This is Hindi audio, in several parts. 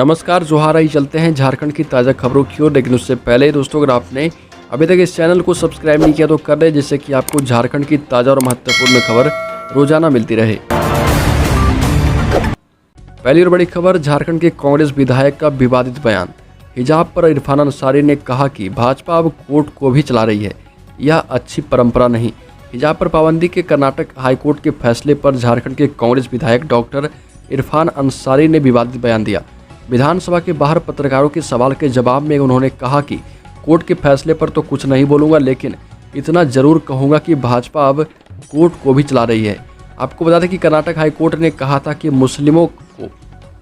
नमस्कार, जोहार। आई चलते हैं झारखंड की ताज़ा खबरों की ओर। लेकिन उससे पहले दोस्तों, अगर आपने अभी तक इस चैनल को सब्सक्राइब नहीं किया तो कर दें, जिससे कि आपको झारखंड की ताज़ा और महत्वपूर्ण खबर रोजाना मिलती रहे। पहली और बड़ी खबर, झारखंड के कांग्रेस विधायक का विवादित बयान। हिजाब पर इरफान अंसारी ने कहा कि भाजपा अब कोर्ट को भी चला रही है, यह अच्छी परंपरा नहीं। हिजाब पर पाबंदी के कर्नाटक हाईकोर्ट के फैसले पर झारखंड के कांग्रेस विधायक डॉक्टर इरफान अंसारी ने विवादित बयान दिया। विधानसभा के बाहर पत्रकारों के सवाल के जवाब में उन्होंने कहा कि कोर्ट के फैसले पर तो कुछ नहीं बोलूंगा, लेकिन इतना जरूर कहूंगा कि भाजपा अब कोर्ट को भी चला रही है। आपको बता दें कि कर्नाटक हाईकोर्ट ने कहा था कि मुस्लिमों को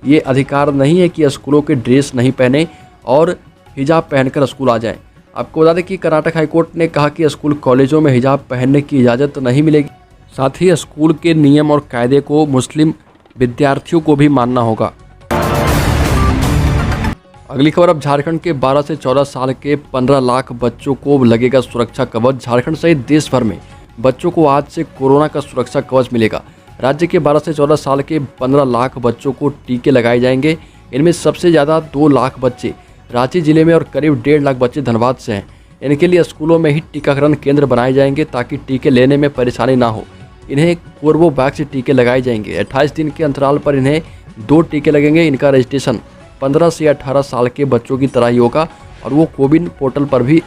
ये अधिकार नहीं है कि स्कूलों के ड्रेस नहीं पहने और हिजाब पहनकर स्कूल आ जाएं। आपको बता दें कि कर्नाटक हाईकोर्ट ने कहा कि स्कूल कॉलेजों में हिजाब पहनने की इजाज़त नहीं मिलेगी। साथ ही स्कूल के नियम और कायदे को मुस्लिम विद्यार्थियों को भी मानना होगा। अगली खबर, अब झारखंड के 12 से 14 साल के 15 लाख बच्चों को लगेगा सुरक्षा कवच। झारखंड सहित देश भर में बच्चों को आज से कोरोना का सुरक्षा कवच मिलेगा। राज्य के 12 से 14 साल के 15 लाख बच्चों को टीके लगाए जाएंगे। इनमें सबसे ज़्यादा 2 लाख बच्चे रांची जिले में और करीब 1.5 लाख बच्चे धनबाद से हैं। इनके लिए स्कूलों में ही टीकाकरण केंद्र बनाए जाएंगे ताकि टीके लेने में परेशानी ना हो। इन्हें कोर्बोवैक्स टीके लगाए जाएंगे। 28 दिन के अंतराल पर इन्हें 2 टीके लगेंगे। इनका रजिस्ट्रेशन 15 से 18 साल के बच्चों की तरह ही होगा और वो कोविन पोर्टल पर भी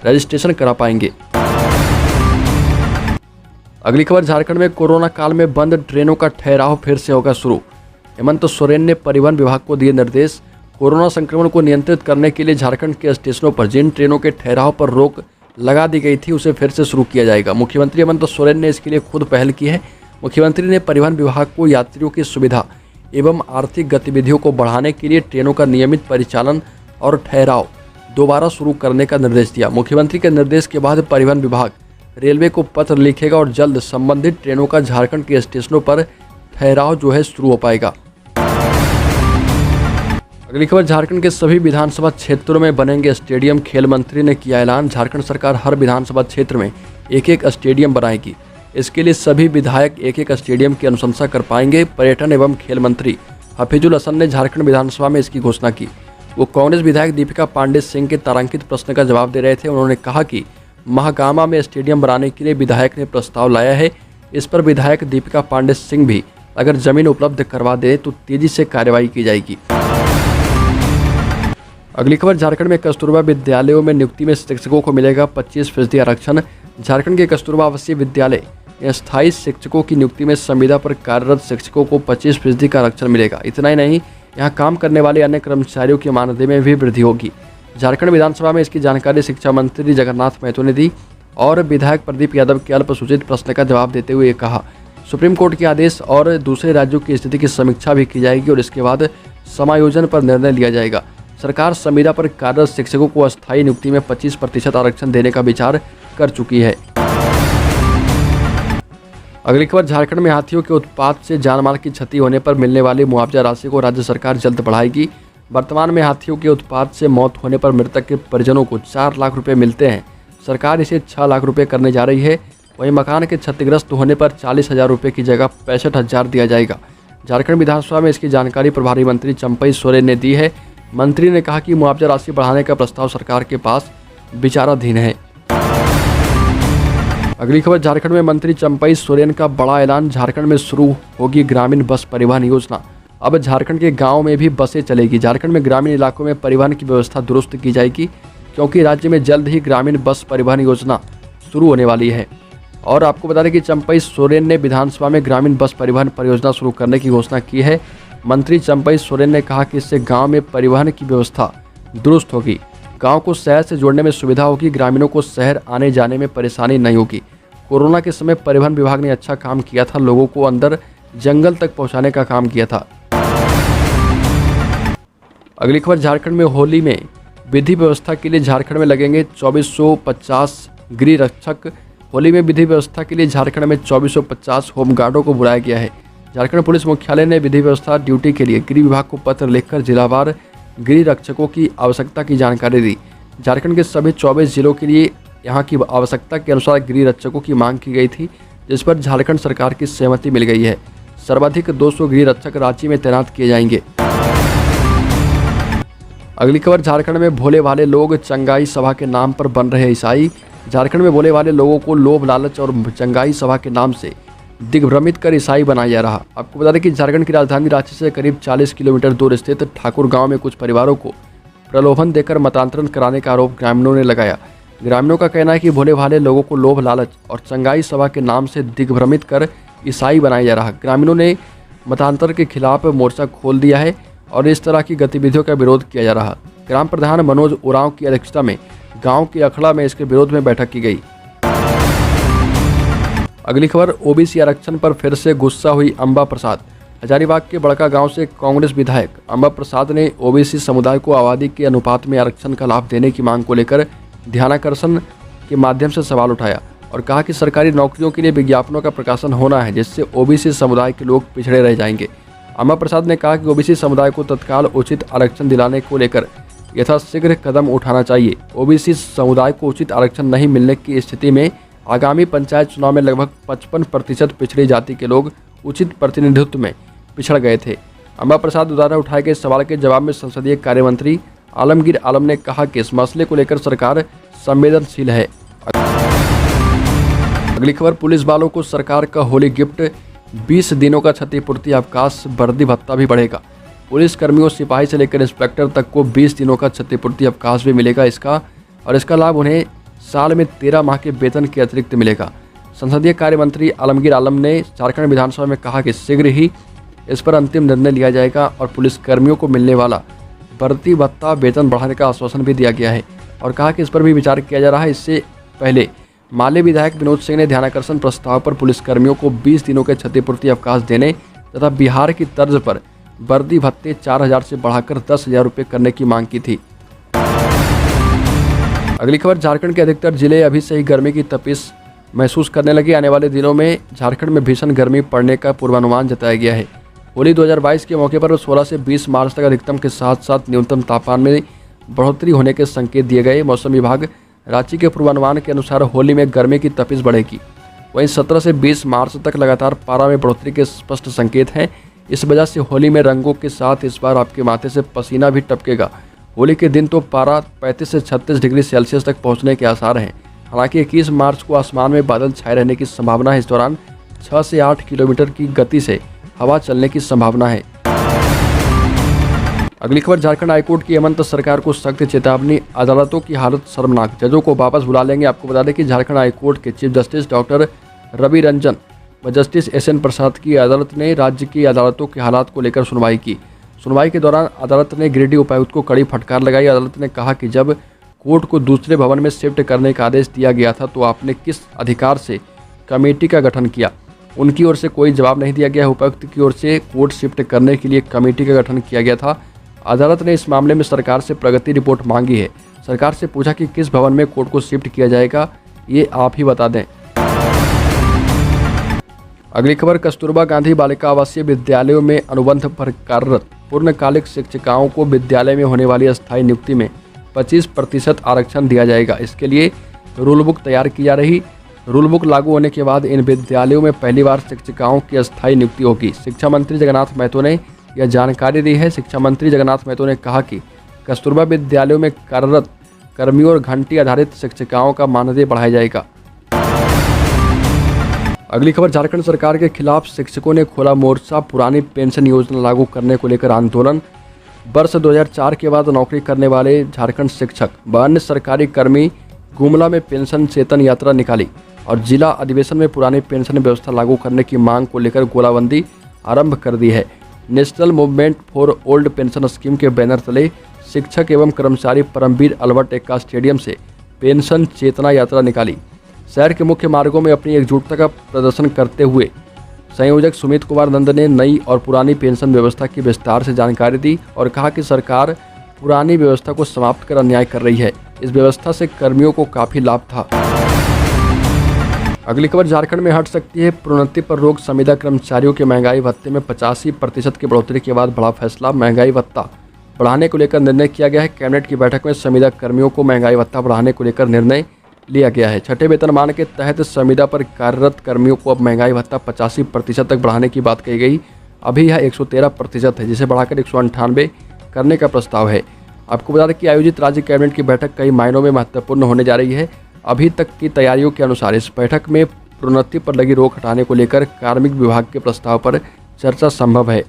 रजिस्ट्रेशन करा पाएंगे। अगली खबर, झारखंड में कोरोना काल में बंद ट्रेनों का ठहराव फिर से होगा शुरू। हेमंत सोरेन ने परिवहन विभाग को दिए निर्देश। कोरोना संक्रमण को नियंत्रित करने के लिए झारखंड के स्टेशनों पर जिन ट्रेनों के ठहराव पर रोक लगा दी गई थी, उसे फिर से शुरू किया जाएगा। मुख्यमंत्री हेमंत सोरेन ने इसके लिए खुद पहल की है। मुख्यमंत्री ने परिवहन विभाग को यात्रियों की सुविधा एवं आर्थिक गतिविधियों को बढ़ाने के लिए ट्रेनों का नियमित परिचालन और ठहराव दोबारा शुरू करने का निर्देश दिया। मुख्यमंत्री के निर्देश के बाद परिवहन विभाग रेलवे को पत्र लिखेगा और जल्द संबंधित ट्रेनों का झारखंड के स्टेशनों पर ठहराव शुरू हो पाएगा। अगली खबर, झारखंड के सभी विधानसभा क्षेत्रों में बनेंगे स्टेडियम। खेल मंत्री ने किया ऐलान। झारखंड सरकार हर विधानसभा क्षेत्र में एक स्टेडियम बनाएगी। इसके लिए सभी विधायक एक स्टेडियम की अनुशंसा कर पाएंगे। पर्यटन एवं खेल मंत्री हफीजुल हसन ने झारखंड विधानसभा में इसकी घोषणा की। वो कांग्रेस विधायक दीपिका पांडे सिंह के तारांकित प्रश्न का जवाब दे रहे थे। उन्होंने कहा कि महागामा में स्टेडियम बनाने के लिए विधायक ने प्रस्ताव लाया है। इस पर विधायक दीपिका पांडे सिंह भी अगर जमीन उपलब्ध करवा दे तो तेजी से कार्रवाई की जाएगी। अगली खबर, झारखंड में कस्तूरबा विद्यालयों में नियुक्ति में शिक्षकों को मिलेगा 25% आरक्षण। झारखंड के कस्तूरबा आवासीय विद्यालय में स्थायी शिक्षकों की नियुक्ति में संविदा पर कार्यरत शिक्षकों को 25% का आरक्षण मिलेगा। इतना ही नहीं, यहाँ काम करने वाले अन्य कर्मचारियों के मानदेय में भी वृद्धि होगी। झारखंड विधानसभा में इसकी जानकारी शिक्षा मंत्री जगन्नाथ महतो ने दी और विधायक प्रदीप यादव के अल्पसूचित प्रश्न का जवाब देते हुए कहा, सुप्रीम कोर्ट के आदेश और दूसरे राज्यों की स्थिति की समीक्षा भी की जाएगी और इसके बाद समायोजन पर निर्णय लिया जाएगा। सरकार संविदा पर कार्यरत शिक्षकों को अस्थायी नियुक्ति में 25% आरक्षण देने का विचार कर चुकी है। अगली खबर, झारखंड में हाथियों के उत्पात से जानमाल की क्षति होने पर मिलने वाली मुआवजा राशि को राज्य सरकार जल्द बढ़ाएगी। वर्तमान में हाथियों के उत्पात से मौत होने पर मृतक के परिजनों को 4 लाख रुपए मिलते हैं। सरकार इसे 6 लाख रुपए करने जा रही है। वहीं मकान के क्षतिग्रस्त होने पर 40,000 रुपये की जगह 65,000 दिया जाएगा। झारखंड विधानसभा में इसकी जानकारी प्रभारी मंत्री चंपई सोरेन ने दी है। मंत्री ने कहा कि मुआवजा राशि बढ़ाने का प्रस्ताव सरकार के पास विचाराधीन है। अगली खबर, झारखंड में मंत्री चंपई सोरेन का बड़ा ऐलान। झारखंड में शुरू होगी ग्रामीण बस परिवहन योजना। अब झारखंड के गांव में भी बसें चलेगी। झारखंड में ग्रामीण इलाकों में परिवहन की व्यवस्था दुरुस्त की जाएगी, क्योंकि राज्य में जल्द ही ग्रामीण बस परिवहन योजना शुरू होने वाली है। और आपको बता दें कि चंपई सोरेन ने विधानसभा में ग्रामीण बस परिवहन परियोजना शुरू करने की घोषणा की है। मंत्री चंपई सोरेन ने कहा कि इससे गांव में परिवहन की व्यवस्था दुरुस्त होगी, गांव को शहर से जोड़ने में सुविधा होगी, ग्रामीणों को शहर आने जाने में परेशानी नहीं होगी। कोरोना के समय परिवहन विभाग ने अच्छा काम किया था, लोगों को अंदर जंगल तक पहुंचाने का काम किया था। अगली खबर, झारखंड में होली में विधि व्यवस्था के लिए झारखंड में लगेंगे 2450 गृह रक्षक। होली में विधि व्यवस्था के लिए झारखंड में 2450 होमगार्डों को बुलाया गया है। झारखंड पुलिस मुख्यालय ने विधि व्यवस्था ड्यूटी के लिए गृह विभाग को पत्र लिखकर जिलावार गृह रक्षकों की आवश्यकता की जानकारी दी। झारखंड के सभी 24 जिलों के लिए यहाँ की आवश्यकता के अनुसार गृह रक्षकों की मांग की गई थी, जिस पर झारखंड सरकार की सहमति मिल गई है। सर्वाधिक 200 गृह रक्षक रांची में तैनात किए जाएंगे। अगली खबर, झारखंड में भोले भाले लोग चंगाई सभा के नाम पर बन रहे ईसाई। झारखंड में भोले भाले लोगों को लोभ लालच और चंगाई सभा के नाम से दिग्भ्रमित कर ईसाई बनाया जा रहा। आपको बता दें कि झारखंड की राजधानी रांची से करीब 40 किलोमीटर दूर स्थित ठाकुर गांव में कुछ परिवारों को प्रलोभन देकर मतांतरण कराने का आरोप ग्रामीणों ने लगाया। ग्रामीणों का कहना है कि भोले भाले लोगों को लोभ लालच और चंगाई सभा के नाम से दिग्भ्रमित कर ईसाई बनाया जा रहा। ग्रामीणों ने मतांतर के खिलाफ मोर्चा खोल दिया है और इस तरह की गतिविधियों का विरोध किया जा रहा। ग्राम प्रधान मनोज उरांव की अध्यक्षता में गांव के अखड़ा में इसके विरोध में बैठक की गई। अगली खबर, ओबीसी आरक्षण पर फिर से गुस्सा हुई अंबा प्रसाद। हजारीबाग के बड़का गांव से कांग्रेस विधायक अंबा प्रसाद ने ओबीसी समुदाय को आबादी के अनुपात में आरक्षण का लाभ देने की मांग को लेकर ध्यानाकर्षण के माध्यम से सवाल उठाया और कहा कि सरकारी नौकरियों के लिए विज्ञापनों का प्रकाशन होना है, जिससे ओबीसी समुदाय के लोग पिछड़े रह जाएंगे। अंबा प्रसाद ने कहा कि ओबीसी समुदाय को तत्काल उचित आरक्षण दिलाने को लेकर यथाशीघ्र कदम उठाना चाहिए। ओबीसी समुदाय को उचित आरक्षण नहीं मिलने की स्थिति में आगामी पंचायत चुनाव में लगभग 55% पिछड़ी जाति के लोग उचित प्रतिनिधित्व में पिछड़ गए थे। अंबा प्रसाद द्वारा उठाए गए सवाल के जवाब में संसदीय कार्य मंत्री आलमगीर आलम ने कहा कि इस मसले को लेकर सरकार संवेदनशील है। अगली खबर, पुलिस वालों को सरकार का होली गिफ्ट, 20 दिनों का क्षतिपूर्ति अवकाश, वर्दी भत्ता भी बढ़ेगा। पुलिस कर्मियों, सिपाही से लेकर इंस्पेक्टर तक को 20 दिनों का क्षतिपूर्ति अवकाश भी मिलेगा। इसका लाभ उन्हें साल में 13 माह के वेतन के अतिरिक्त मिलेगा। संसदीय कार्य मंत्री आलमगीर आलम ने झारखंड विधानसभा में कहा कि शीघ्र ही इस पर अंतिम निर्णय लिया जाएगा और पुलिस कर्मियों को मिलने वाला वर्दी भत्ता, वेतन बढ़ाने का आश्वासन भी दिया गया है और कहा कि इस पर भी विचार किया जा रहा है। इससे पहले माले विधायक विनोद सिंह ने ध्यानाकर्षण प्रस्ताव पर पुलिस कर्मियों को 20 दिनों के क्षतिपूर्ति अवकाश देने तथा बिहार की तर्ज पर वर्दी भत्ते 4,000 से बढ़ाकर 10,000 रुपये करने की मांग की थी। अगली खबर, झारखंड के अधिकतर जिले अभी से ही गर्मी की तपिश महसूस करने लगे। आने वाले दिनों में झारखंड में भीषण गर्मी पड़ने का पूर्वानुमान जताया गया है। होली 2022 के मौके पर 16 से 20 मार्च तक अधिकतम के साथ साथ न्यूनतम तापमान में बढ़ोतरी होने के संकेत दिए गए। मौसम विभाग रांची के पूर्वानुमान के अनुसार होली में गर्मी की तपिश बढ़ेगी। वहीं 17 से 20 मार्च तक लगातार पारा में बढ़ोतरी के स्पष्ट संकेत हैं। इस वजह से होली में रंगों के साथ इस बार आपके माथे से पसीना भी टपकेगा। होली के दिन तो पारा 35 से 36 डिग्री सेल्सियस तक पहुंचने के आसार हैं। हालांकि 21 मार्च को आसमान में बादल छाए रहने की संभावना है। इस दौरान 6 से 8 किलोमीटर की गति से हवा चलने की संभावना है। अगली खबर, झारखंड हाईकोर्ट की हेमंत सरकार को सख्त चेतावनी, अदालतों की हालत शर्मनाक, जजों को वापस बुला लेंगे। आपको बता दें कि झारखंड हाईकोर्ट के chief justice doctor Ravi Ranjan व जस्टिस SN प्रसाद की अदालत ने राज्य की अदालतों के हालात को लेकर सुनवाई की। सुनवाई के दौरान अदालत ने गिरिडीह उपायुक्त को कड़ी फटकार लगाई। अदालत ने कहा कि जब कोर्ट को दूसरे भवन में शिफ्ट करने का आदेश दिया गया था तो आपने किस अधिकार से कमेटी का गठन किया? उनकी ओर से कोई जवाब नहीं दिया गया। उपायुक्त की ओर से कोर्ट शिफ्ट करने के लिए कमेटी का गठन किया गया था। अदालत ने इस मामले में सरकार से प्रगति रिपोर्ट मांगी है। सरकार से पूछा कि किस भवन में कोर्ट को शिफ्ट किया जाएगा, ये आप ही बता दें। अगली खबर, कस्तूरबा गांधी बालिका आवासीय विद्यालयों में अनुबंध पर कार्यरत पूर्णकालिक शिक्षिकाओं को विद्यालय में होने वाली अस्थायी नियुक्ति में 25% आरक्षण दिया जाएगा। इसके लिए रूल बुक तैयार की जा रही। रूल बुक लागू होने के बाद इन विद्यालयों में पहली बार शिक्षिकाओं की अस्थायी नियुक्ति होगी। शिक्षा मंत्री जगन्नाथ महतो ने यह जानकारी दी है। शिक्षा मंत्री जगन्नाथ महतो ने कहा कि कस्तूरबा विद्यालयों में कार्यरत कर्मियों और घंटी आधारित शिक्षिकाओं का मानदेय बढ़ाया जाएगा। अगली खबर, झारखंड सरकार के खिलाफ शिक्षकों ने खोला मोर्चा, पुरानी पेंशन योजना लागू करने को लेकर आंदोलन। वर्ष 2004 के बाद नौकरी करने वाले झारखंड शिक्षक व अन्य सरकारी कर्मी गुमला में पेंशन चेतन यात्रा निकाली और जिला अधिवेशन में पुरानी पेंशन व्यवस्था लागू करने की मांग को लेकर गोलाबंदी आरंभ कर दी है। National movement for old pension scheme के बैनर तले शिक्षक एवं कर्मचारी परमवीर अल्बर्ट एक्का स्टेडियम से पेंशन चेतना यात्रा निकाली। शहर के मुख्य मार्गों में अपनी एकजुटता का प्रदर्शन करते हुए संयोजक सुमित कुमार नंद ने नई और पुरानी पेंशन व्यवस्था की विस्तार से जानकारी दी और कहा कि सरकार पुरानी व्यवस्था को समाप्त कर अन्याय कर रही है। इस व्यवस्था से कर्मियों को काफी लाभ था। अगली खबर, झारखंड में हट सकती है प्रोन्नति पर रोक, संविदा कर्मचारियों के महंगाई भत्ते में 85% की बढ़ोतरी के बाद बड़ा फैसला। महंगाई भत्ता बढ़ाने को लेकर निर्णय किया गया है। कैबिनेट की बैठक में संविदा कर्मियों को महंगाई भत्ता बढ़ाने को लेकर निर्णय लिया गया है। छठे वेतनमान के तहत संविदा पर कार्यरत कर्मियों को अब महंगाई भत्ता 85% तक बढ़ाने की बात कही गई। अभी यह 113% है, जिसे बढ़ाकर 198 करने का प्रस्ताव है। आपको बता दें कि आयोजित राज्य कैबिनेट की बैठक कई मायनों में महत्वपूर्ण होने जा रही है। अभी तक की तैयारियों के अनुसार इस बैठक में प्रोन्नति पर लगी रोक हटाने को लेकर कार्मिक विभाग के प्रस्ताव पर चर्चा संभव है।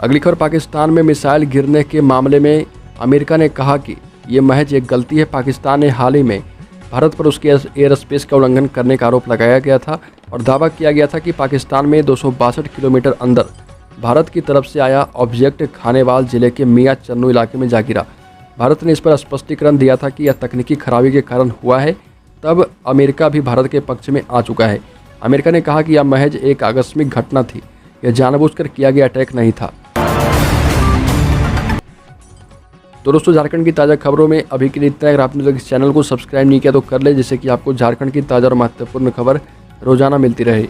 अगली खबर, पाकिस्तान में मिसाइल गिरने के मामले में अमेरिका ने कहा कि ये महज एक गलती है। पाकिस्तान ने हाल ही में भारत पर उसके एयर स्पेस का उल्लंघन करने का आरोप लगाया गया था और दावा किया गया था कि पाकिस्तान में 262 किलोमीटर अंदर भारत की तरफ से आया ऑब्जेक्ट खानेवाल जिले के मियां चन्नू इलाके में जा गिरा। भारत ने इस पर स्पष्टीकरण दिया था कि यह तकनीकी खराबी के कारण हुआ है। तब अमेरिका भी भारत के पक्ष में आ चुका है। अमेरिका ने कहा कि यह महज एक आकस्मिक घटना थी, यह जानबूझकर किया गया अटैक नहीं था। तो दोस्तों, झारखंड की ताज़ा खबरों में अभी के लिए इतना। अगर आपने इस चैनल को सब्सक्राइब नहीं किया तो कर ले, जिससे कि आपको झारखंड की ताज़ा और महत्वपूर्ण खबर रोजाना मिलती रहे।